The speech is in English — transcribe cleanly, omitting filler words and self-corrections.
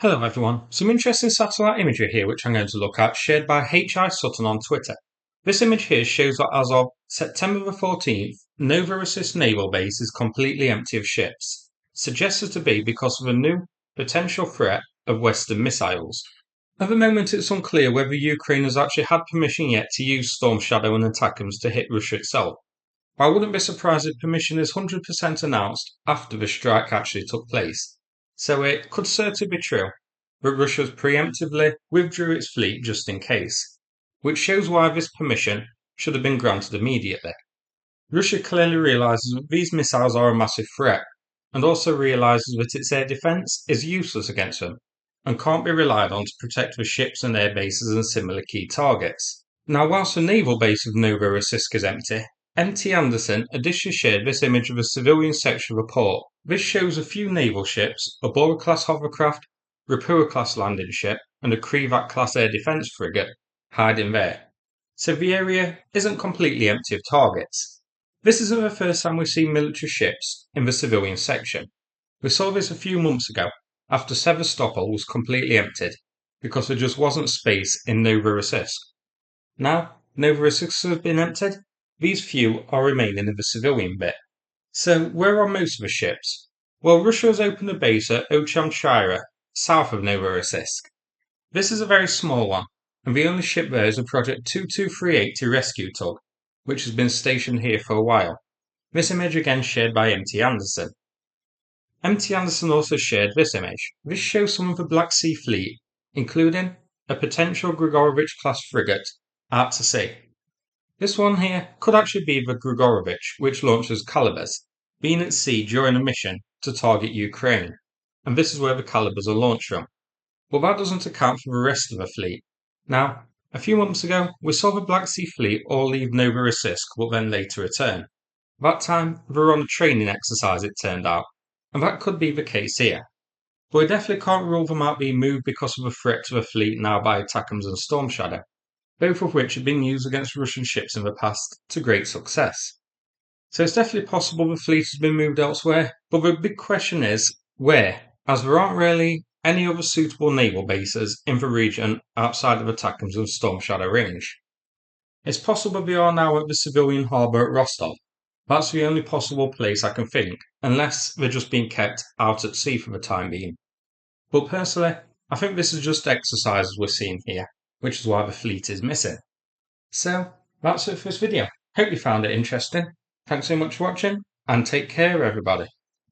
Hello everyone, some interesting satellite imagery here which I'm going to look at, shared by H.I. Sutton on Twitter. This image here shows that as of September the 14th, Novorossiysk Naval Base is completely empty of ships, suggested to be because of a new potential threat of Western missiles. At the moment it's unclear whether Ukraine has actually had permission yet to use Storm Shadow and ATACMS to hit Russia itself. I wouldn't be surprised if permission is 100% announced after the strike actually took place. So it could certainly be true, but Russia preemptively withdrew its fleet just in case, which shows why this permission should have been granted immediately. Russia clearly realises that these missiles are a massive threat, and also realises that its air defence is useless against them, and can't be relied on to protect the ships and air bases and similar key targets. Now, whilst the naval base of Novorossiysk is empty, MT Anderson additionally shared this image of a civilian section of a port. This shows a few naval ships, a Bora-class hovercraft, Rapua-class landing ship, and a Krivat-class air defence frigate hiding there. So the area isn't completely empty of targets. This isn't the first time we've seen military ships in the civilian section. We saw this a few months ago, after Sevastopol was completely emptied, because there just wasn't space in Novorossiysk. Now, Novorossiysk has been emptied, these few are remaining in the civilian bit. So, where are most of the ships? Well, Russia has opened a base at Ochamchira, south of Novorossiysk. This is a very small one, and the only ship there is a Project 2238 rescue tug, which has been stationed here for a while. This image again shared by MT Anderson. MT Anderson also shared this image. This shows some of the Black Sea Fleet, including a potential Grigorovich-class frigate out to sea. This one here could actually be the Grigorovich, which launches Calibers, being at sea during a mission to target Ukraine, and this is where the Calibers are launched from. But that doesn't account for the rest of the fleet. Now, a few months ago, we saw the Black Sea Fleet all leave Novorossiysk but then later return. That time, they were on a training exercise, it turned out, and that could be the case here. But we definitely can't rule them out being moved because of a threat to the fleet now by ATACMS and Storm Shadow, both of which have been used against Russian ships in the past to great success. So it's definitely possible the fleet has been moved elsewhere, but the big question is, where? As there aren't really any other suitable naval bases in the region outside of ATACMS and Storm Shadow range. It's possible they are now at the civilian harbour at Rostov. That's the only possible place I can think, unless they're just being kept out at sea for the time being. But personally, I think this is just exercises we're seeing here, which is why the fleet is missing. So, that's it for this video. Hope you found it interesting. Thanks so much for watching, and take care everybody.